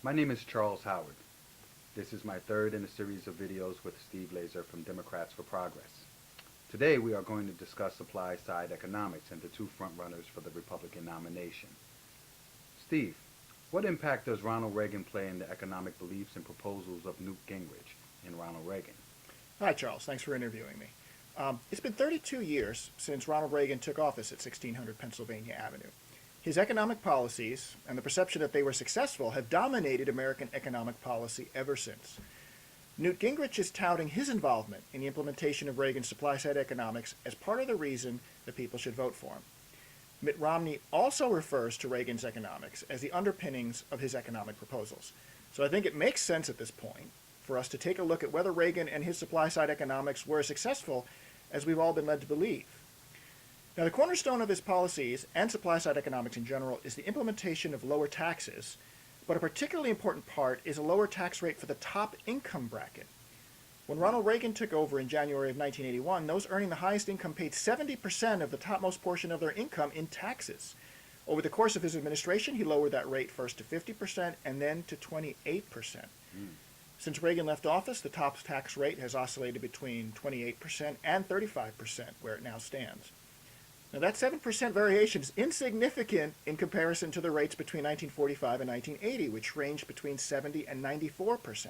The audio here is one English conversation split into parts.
My name is Charles Howard. This is my third in a series of videos with Steve Laser from Democrats for Progress. Today we are going to discuss supply-side economics and the two frontrunners for the Republican nomination. Steve, what impact does Ronald Reagan play in the economic beliefs and proposals of Newt Gingrich in Ronald Reagan? Hi, Charles. Thanks for interviewing me. It's been 32 years since Ronald Reagan took office at 1600 Pennsylvania Avenue. His economic policies and the perception that they were successful have dominated American economic policy ever since. Newt Gingrich is touting his involvement in the implementation of Reagan's supply-side economics as part of the reason that people should vote for him. Mitt Romney also refers to Reagan's economics as the underpinnings of his economic proposals. So I think it makes sense at this point for us to take a look at whether Reagan and his supply-side economics were as successful as we've all been led to believe. Now, the cornerstone of his policies and supply-side economics in general is the implementation of lower taxes, but a particularly important part is a lower tax rate for the top income bracket. When Ronald Reagan took over in January of 1981, those earning the highest income paid 70% of the topmost portion of their income in taxes. Over the course of his administration, he lowered that rate first to 50% and then to 28%. Since Reagan left office, the top tax rate has oscillated between 28% and 35%, where it now stands. Now, that 7% variation is insignificant in comparison to the rates between 1945 and 1980, which ranged between 70 and 94%.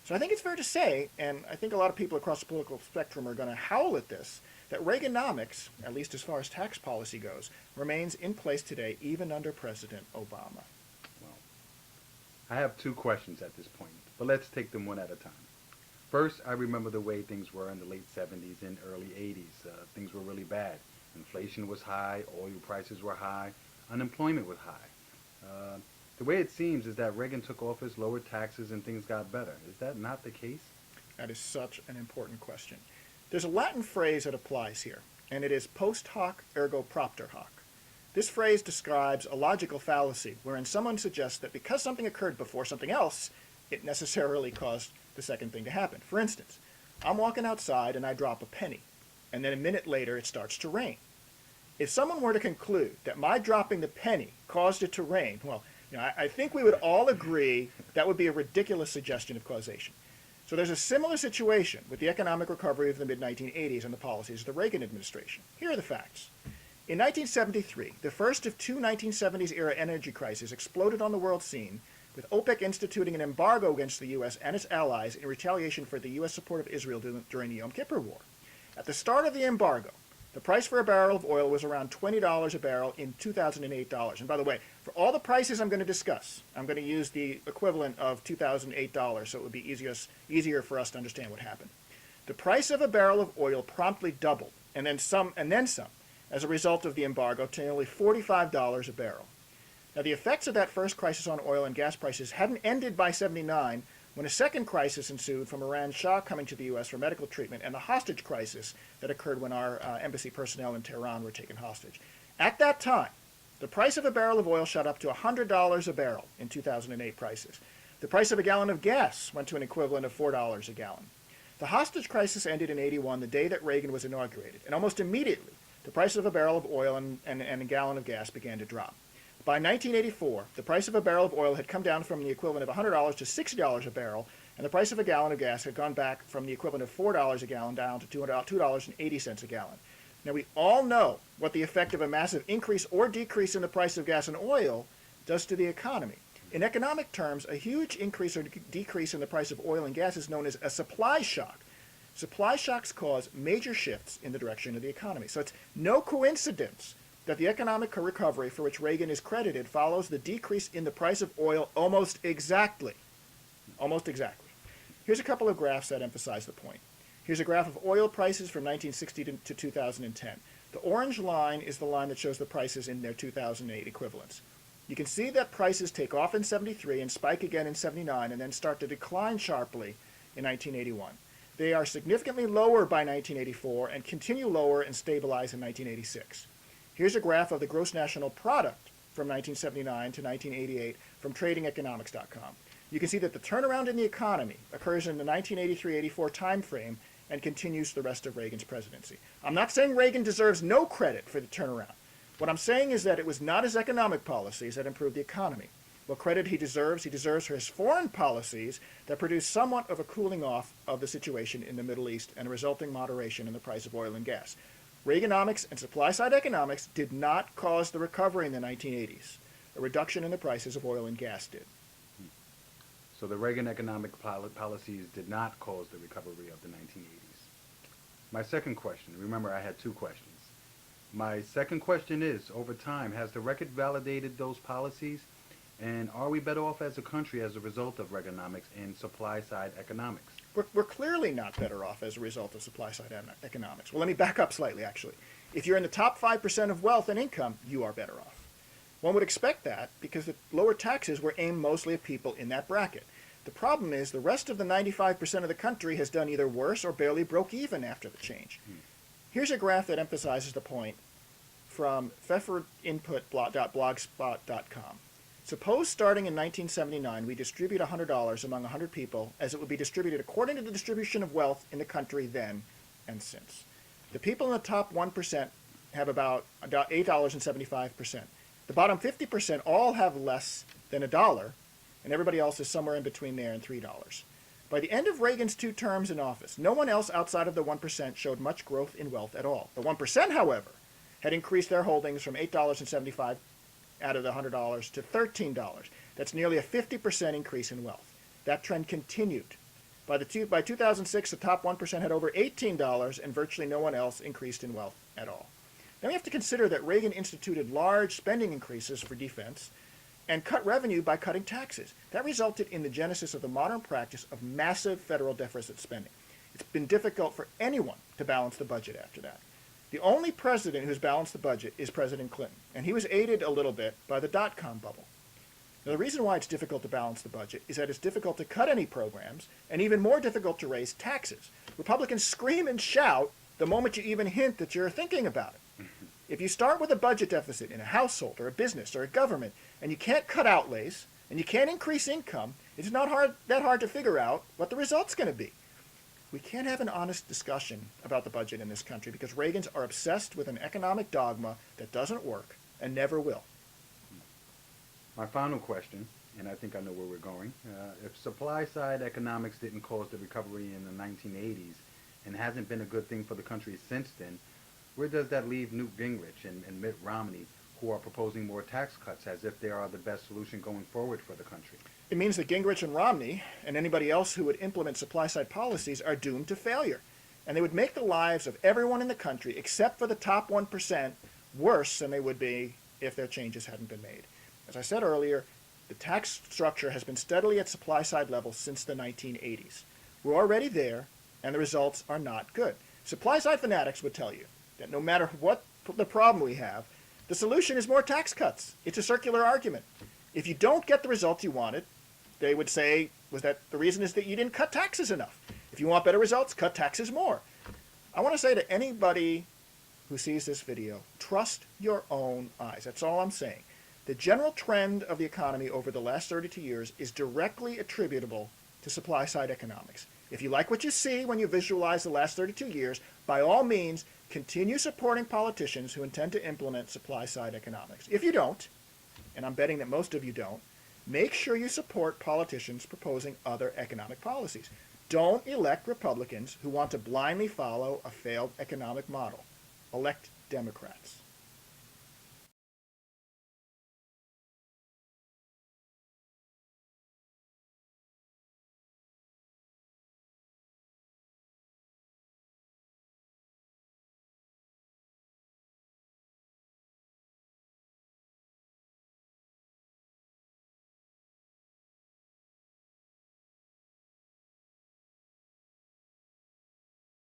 So I think it's fair to say, and I think a lot of people across the political spectrum are going to howl at this, that Reaganomics, at least as far as tax policy goes, remains in place today, even under President Obama. Well, I have two questions at this point, but let's take them one at a time. First, I remember the way things were in the late 70s and early 80s. Things were really bad. Inflation was high, oil prices were high, unemployment was high. The way it seems is that Reagan took office, lowered taxes, and things got better. Is that not the case? That is such an important question. There's a Latin phrase that applies here, and it is post hoc ergo propter hoc. This phrase describes a logical fallacy wherein someone suggests that because something occurred before something else, it necessarily caused the second thing to happen. For instance, I'm walking outside and I drop a penny, and then a minute later it starts to rain. If someone were to conclude that my dropping the penny caused it to rain, well, I think we would all agree that would be a ridiculous suggestion of causation. So there's a similar situation with the economic recovery of the mid-1980s and the policies of the Reagan administration. Here are the facts. In 1973, the first of two 1970s-era energy crises exploded on the world scene, with OPEC instituting an embargo against the U.S. and its allies in retaliation for the U.S. support of Israel during the Yom Kippur War. At the start of the embargo, the price for a barrel of oil was around $20 a barrel in 2008 dollars. And by the way, for all the prices I'm going to discuss, I'm going to use the equivalent of 2008 dollars, so it would be easier for us to understand what happened. The price of a barrel of oil promptly doubled, and then some, as a result of the embargo, to nearly $45 a barrel. Now, the effects of that first crisis on oil and gas prices hadn't ended by '79, when a second crisis ensued from Iran's Shah coming to the U.S. for medical treatment and the hostage crisis that occurred when our embassy personnel in Tehran were taken hostage. At that time, the price of a barrel of oil shot up to $100 a barrel in 2008 prices. The price of a gallon of gas went to an equivalent of $4 a gallon. The hostage crisis ended in '81, the day that Reagan was inaugurated, and almost immediately, the price of a barrel of oil and a gallon of gas began to drop. By 1984, the price of a barrel of oil had come down from the equivalent of $100 to $60 a barrel, and the price of a gallon of gas had gone back from the equivalent of $4 a gallon down to $2.80 a gallon. Now, we all know what the effect of a massive increase or decrease in the price of gas and oil does to the economy. In economic terms, a huge increase or decrease in the price of oil and gas is known as a supply shock. Supply shocks cause major shifts in the direction of the economy. So it's no coincidence that the economic recovery for which Reagan is credited follows the decrease in the price of oil almost exactly. Almost exactly. Here's a couple of graphs that emphasize the point. Here's a graph of oil prices from 1960 to 2010. The orange line is the line that shows the prices in their 2008 equivalents. You can see that prices take off in '73 and spike again in '79 and then start to decline sharply in 1981. They are significantly lower by 1984 and continue lower and stabilize in 1986. Here's a graph of the gross national product from 1979 to 1988 from tradingeconomics.com. You can see that the turnaround in the economy occurs in the 1983-84 timeframe and continues the rest of Reagan's presidency. I'm not saying Reagan deserves no credit for the turnaround. What I'm saying is that it was not his economic policies that improved the economy. Well, credit he deserves for his foreign policies that produced somewhat of a cooling off of the situation in the Middle East and a resulting moderation in the price of oil and gas. Reaganomics and supply-side economics did not cause the recovery in the 1980s. A reduction in the prices of oil and gas did. So the Reagan economic policies did not cause the recovery of the 1980s. My second question, remember I had two questions. My second question is, over time, has the record validated those policies? And are we better off as a country as a result of Reaganomics and supply-side economics? We're clearly not better off as a result of supply-side economics. Well, let me back up slightly, actually. If you're in the top 5% of wealth and income, you are better off. One would expect that because the lower taxes were aimed mostly at people in that bracket. The problem is the rest of the 95% of the country has done either worse or barely broke even after the change. Here's a graph that emphasizes the point from pfefferinput.blogspot.com. Suppose starting in 1979 we distribute $100 among 100 people as it would be distributed according to the distribution of wealth in the country then and since. The people in the top 1% have about $8.75%. The bottom 50% all have less than $1, and everybody else is somewhere in between there and $3. By the end of Reagan's 2 terms in office, no one else outside of the 1% showed much growth in wealth at all. The 1%, however, had increased their holdings from $8.75 out of the $100 to $13. That's nearly a 50% increase in wealth. That trend continued. By 2006, the top 1% had over $18, and virtually no one else increased in wealth at all. Now we have to consider that Reagan instituted large spending increases for defense and cut revenue by cutting taxes. That resulted in the genesis of the modern practice of massive federal deficit spending. It's been difficult for anyone to balance the budget after that. The only president who's balanced the budget is President Clinton, and he was aided a little bit by the dot-com bubble. Now, the reason why it's difficult to balance the budget is that it's difficult to cut any programs and even more difficult to raise taxes. Republicans scream and shout the moment you even hint that you're thinking about it. If you start with a budget deficit in a household or a business or a government and you can't cut outlays and you can't increase income, it's not that hard to figure out what the result's going to be. We can't have an honest discussion about the budget in this country because Reagans are obsessed with an economic dogma that doesn't work and never will. My final question, and I think I know where we're going. If supply-side economics didn't cause the recovery in the 1980s and hasn't been a good thing for the country since then, where does that leave Newt Gingrich and Mitt Romney, who are proposing more tax cuts as if they are the best solution going forward for the country? It means that Gingrich and Romney and anybody else who would implement supply-side policies are doomed to failure. And they would make the lives of everyone in the country, except for the top 1%, worse than they would be if their changes hadn't been made. As I said earlier, the tax structure has been steadily at supply-side levels since the 1980s. We're already there, and the results are not good. Supply-side fanatics would tell you that no matter what the problem we have, the solution is more tax cuts. It's a circular argument. If you don't get the results you wanted, they would say, was that the reason is that you didn't cut taxes enough. If you want better results, cut taxes more. I want to say to anybody who sees this video, trust your own eyes. That's all I'm saying. The general trend of the economy over the last 32 years is directly attributable to supply-side economics. If you like what you see when you visualize the last 32 years, by all means, continue supporting politicians who intend to implement supply-side economics. If you don't, and I'm betting that most of you don't, make sure you support politicians proposing other economic policies. Don't elect Republicans who want to blindly follow a failed economic model. Elect Democrats.